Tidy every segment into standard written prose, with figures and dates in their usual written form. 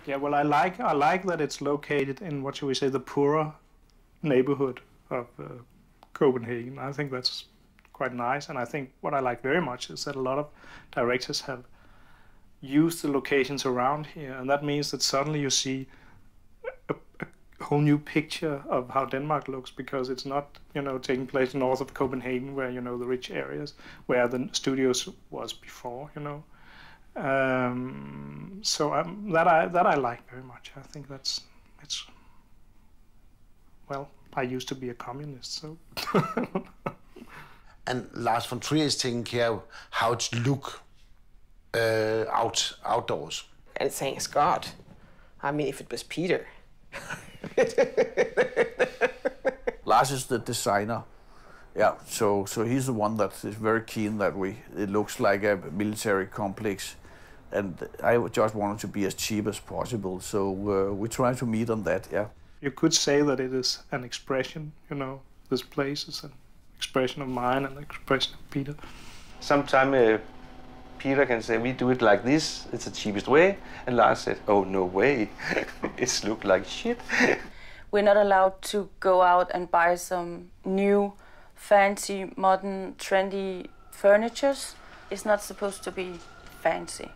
Yeah, well, I like that it's located in, what should we say, the poorer neighborhood of Copenhagen. I think that's quite nice, and I think what I like very much is that a lot of directors have used the locations around here, and that means that suddenly you see a whole new picture of how Denmark looks, because it's not, you know, taking place north of Copenhagen, where, you know, the rich areas where the studios was before, you know. So that I like very much. I think it's well, I used to be a communist, so. And Lars von Trier is taking care of how it look outdoors. And thanks God. I mean, if it was Peter. Lars is the designer. Yeah, so he's the one that is very keen that it looks like a military complex, and I just want it to be as cheap as possible. So we try to meet on that. Yeah. You could say that it is an expression. You know, this place is an expression of mine and an expression of Peter. Sometimes Peter can say, "We do it like this. It's the cheapest way," and Lars said, "Oh, no way! It's look like shit." We're not allowed to go out and buy some new, fancy, modern, trendy furnitures. It's not supposed to be fancy.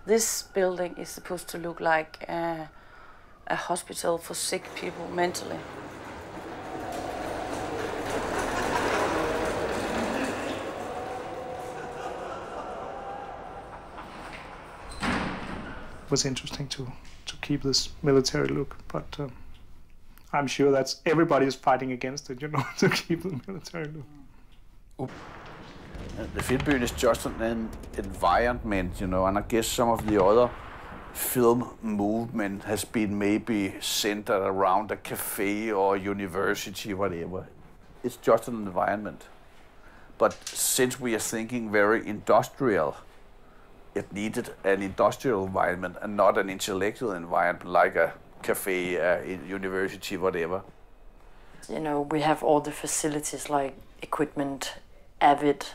This building is supposed to look like a hospital for sick people mentally. It was interesting to keep this military look, but I'm sure that's everybody is fighting against it, you know, to keep the military look. The Filmbyen is just an environment, you know, and I guess some of the other film movement has been maybe centered around a cafe or a university, whatever. It's just an environment. But since we are thinking very industrial, it needed an industrial environment and not an intellectual environment like a cafe, a university, whatever. You know, we have all the facilities like equipment, Avid,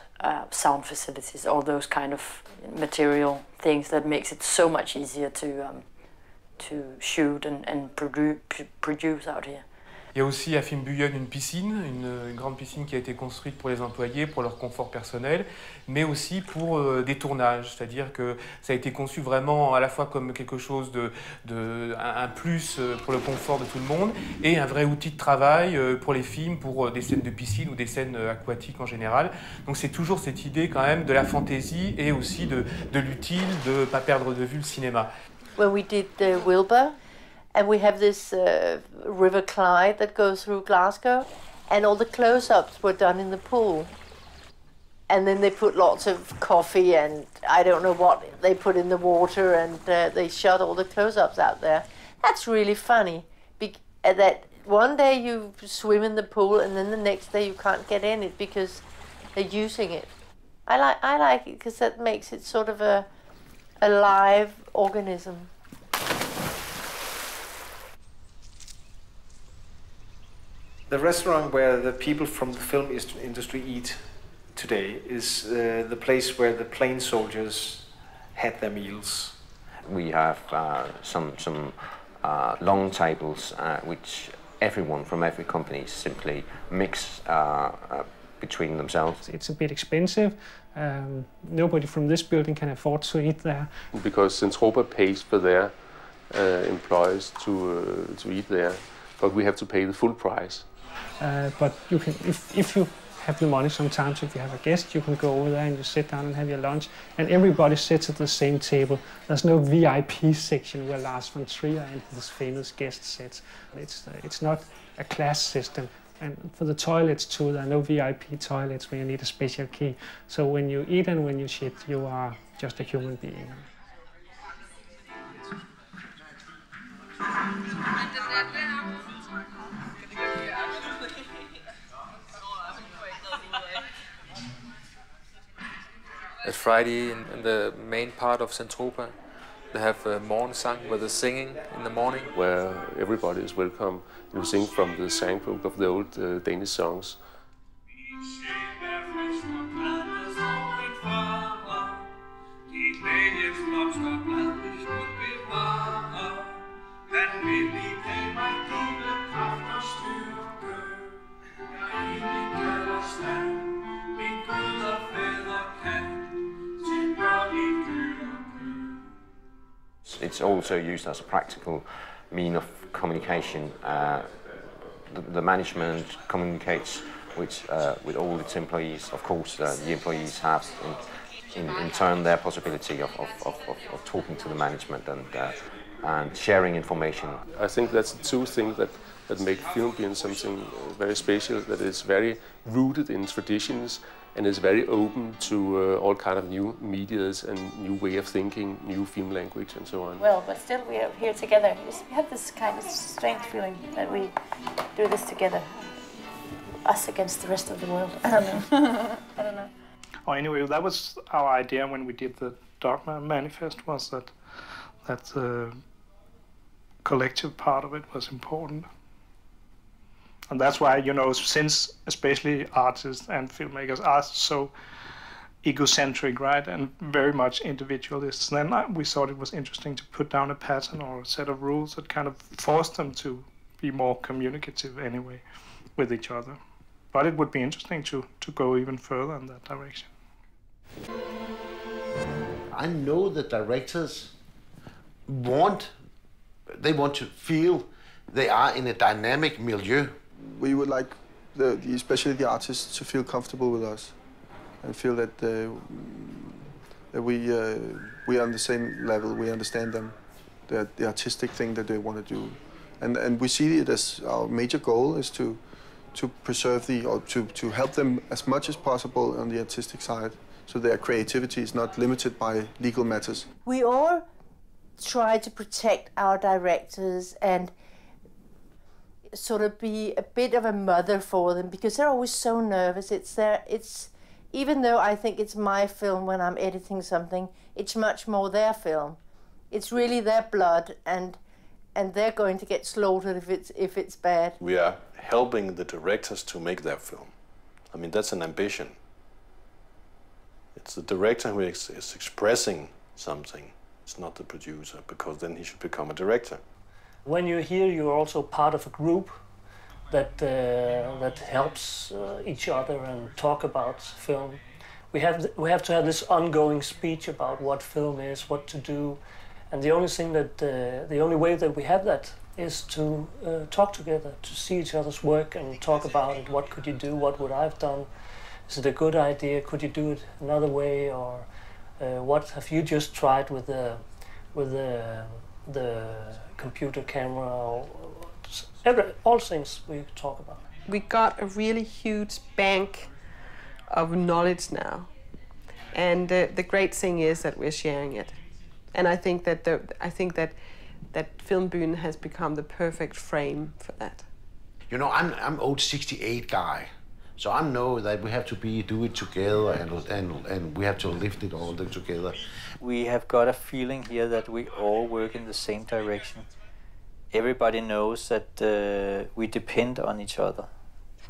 sound facilities, all those kind of material things that makes it so much easier to shoot and produce out here. Il y a aussi à Filmbyen une piscine, une grande piscine qui a été construite pour les employés, pour leur confort personnel, mais aussi pour des tournages. C'est-à-dire que ça a été conçu vraiment à la fois comme quelque chose un plus pour le confort de tout le monde et un vrai outil de travail pour les films, pour des scènes de piscine ou des scènes aquatiques en général. Donc c'est toujours cette idée quand même de la fantaisie et aussi de l'utile, de ne pas perdre de vue le cinéma. When we did Wilbur, and we have this River Clyde that goes through Glasgow, and all the close-ups were done in the pool. And then they put lots of coffee and I don't know what they put in the water, and they shot all the close-ups out there. That's really funny, that one day you swim in the pool and then the next day you can't get in it because they're using it. I like it because that makes it sort of a live organism. The restaurant where the people from the film industry eat today is the place where the plain soldiers had their meals. We have some long tables which everyone from every company simply mix between themselves. It's a bit expensive. Nobody from this building can afford to eat there. Because Centropa pays for their employees to eat there, but we have to pay the full price. But you can, if you have the money sometimes, if you have a guest, you can go over there and you sit down and have your lunch, and everybody sits at the same table. There's no VIP section where Lars von Trier and his famous guest sits. It's not a class system. And for the toilets too, there are no VIP toilets where you need a special key. So when you eat and when you shit, you are just a human being. At Friday, in the main part of Centropa, they have a morgensang where they're singing in the morning. Where everybody is welcome to sing from the songbook of the old Danish songs. it's also used as a practical mean of communication. The management communicates with all its employees. Of course, the employees have in turn their possibility of talking to the management and sharing information. I think that's the two things that make Filmbyen something very special, that is very rooted in traditions and is very open to all kind of new medias and new way of thinking, new film language and so on. Well, but still we are here together. We have this kind of strange feeling that we do this together. Us against the rest of the world. I don't know. I don't know. Oh, anyway, that was our idea when we did the Dogma Manifest, was that the collective part of it was important. And that's why, you know, since especially artists and filmmakers are so egocentric, right, and very much individualists, then we thought it was interesting to put down a pattern or a set of rules that kind of forced them to be more communicative anyway with each other. But it would be interesting to go even further in that direction. I know the directors want to feel they are in a dynamic milieu. We would like especially the artists to feel comfortable with us and feel that we are on the same level. We understand them, the artistic thing that they want to do, and we see it as our major goal is to preserve to help them as much as possible on the artistic side, so their creativity is not limited by legal matters. We all try to protect our directors and sort of be a bit of a mother for them, because they're always so nervous. Even though I think it's my film when I'm editing something, it's much more their film. It's really their blood, and they're going to get slaughtered if it's bad. We are helping the directors to make their film. I mean, that's an ambition. It's the director who is expressing something. It's not the producer, because then he should become a director. When you're here, you're also part of a group that helps each other and talk about film. We have to have this ongoing speech about what film is, what to do, and the only way that we have that is to talk together, to see each other's work and talk about it. What could you do? What would I have done? Is it a good idea? Could you do it another way? Or what have you just tried with the computer camera? Or all things we talk about. We got a really huge bank of knowledge now, and the great thing is that we're sharing it. And I think that Filmbyen has become the perfect frame for that. You know, I'm old 68 guy, so I know that we have to do it together, and we have to lift it all together. We have got a feeling here that we all work in the same direction. Everybody knows that we depend on each other.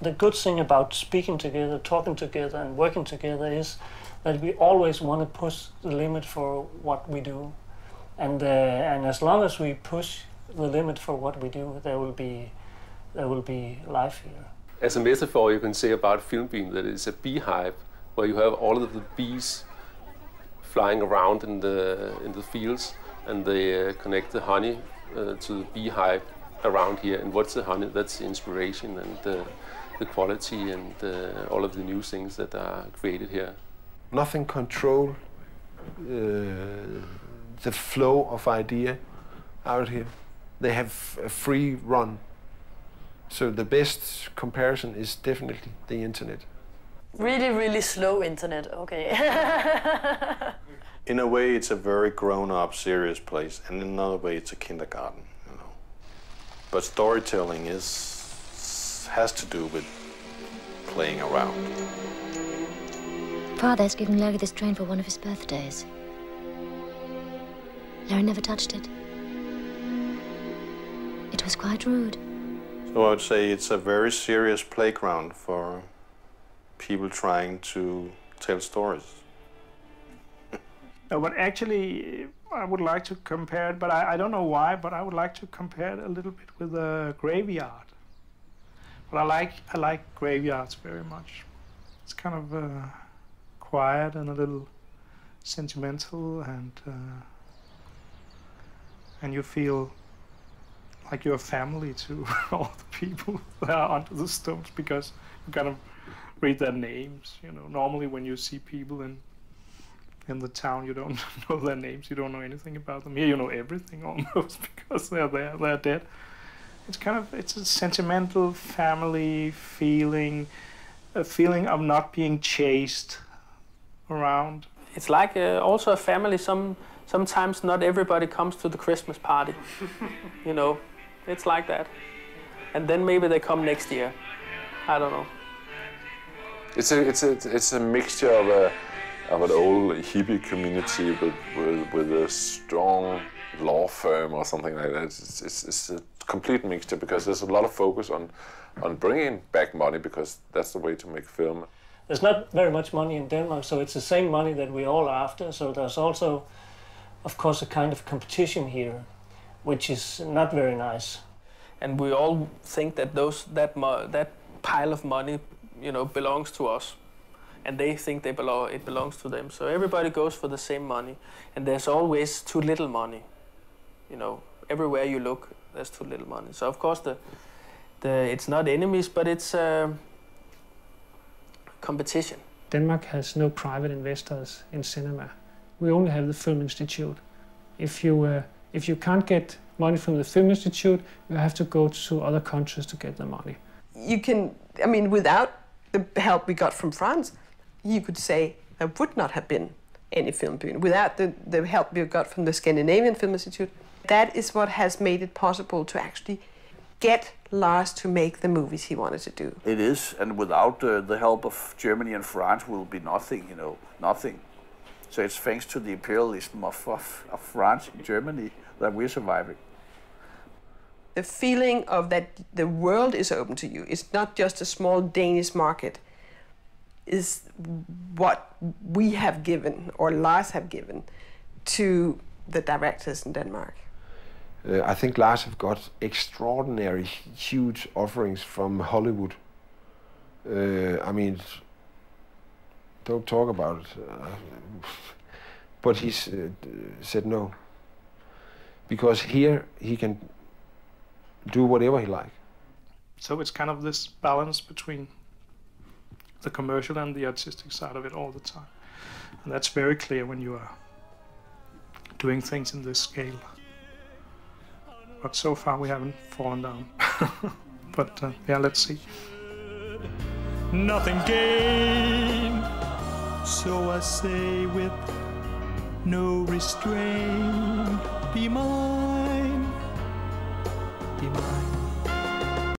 The good thing about speaking together, talking together and working together is that we always want to push the limit for what we do. And as long as we push the limit for what we do, there will be life here. As a metaphor, you can say about Filmbyen that it's a beehive where you have all of the bees flying around in the fields, and they connect the honey to the beehive around here. And what's the honey? That's the inspiration and the quality and all of the new things that are created here. Nothing control the flow of idea out here. They have a free run. So the best comparison is definitely the internet. Really, really slow internet, okay. In a way, it's a very grown-up, serious place, and in another way, it's a kindergarten, you know. But storytelling has to do with playing around. Father's given Larry this train for one of his birthdays. Larry never touched it. It was quite rude. So I would say it's a very serious playground for people trying to tell stories. No, but actually, I would like to compare it, but I don't know why, but I would like to compare it a little bit with a graveyard. But I like graveyards very much. It's kind of quiet and a little sentimental, and and you feel like you're a family to all the people that are under the stones, because you kind of read their names. You know, normally when you see people in the town, you don't know their names, you don't know anything about them. Here you know everything almost, because they're there, they're dead. It's a sentimental family feeling, a feeling of not being chased around. It's like also a family. Sometimes not everybody comes to the Christmas party. You know, it's like that. And then maybe they come next year. I don't know. It's a mixture of an old hippie community with a strong law firm or something like that. It's a complete mixture, because there's a lot of focus on bringing back money, because that's the way to make film. There's not very much money in Denmark, so it's the same money that we're all after. So there's also, of course, a kind of competition here, which is not very nice. And we all think that that pile of money, you know, belongs to us, and they think it belongs to them. So everybody goes for the same money, and there's always too little money. You know, everywhere you look, there's too little money. So of course it's not enemies, but it's competition. Denmark has no private investors in cinema. We only have the Film Institute. If you can't get money from the Film Institute, you have to go to other countries to get the money. You can, I mean, without the help we got from France, you could say there would not have been any Filmbyen. Without the help we got from the Scandinavian Film Institute, that is what has made it possible to actually get Lars to make the movies he wanted to do. It is, and without the help of Germany and France, will be nothing, you know, nothing. So it's thanks to the imperialism of France and Germany that we're surviving. The feeling of that the world is open to you, it's not just a small Danish market, is what we have given, or Lars have given, to the directors in Denmark. I think Lars have got extraordinary, huge offerings from Hollywood. I mean, don't talk about it. But he's said no. Because here he can do whatever he likes. So it's kind of this balance between the commercial and the artistic side of it all the time. And that's very clear when you are doing things in this scale. But so far we haven't fallen down. But yeah, let's see. Nothing gained, so I say with no restraint, be mine, be mine.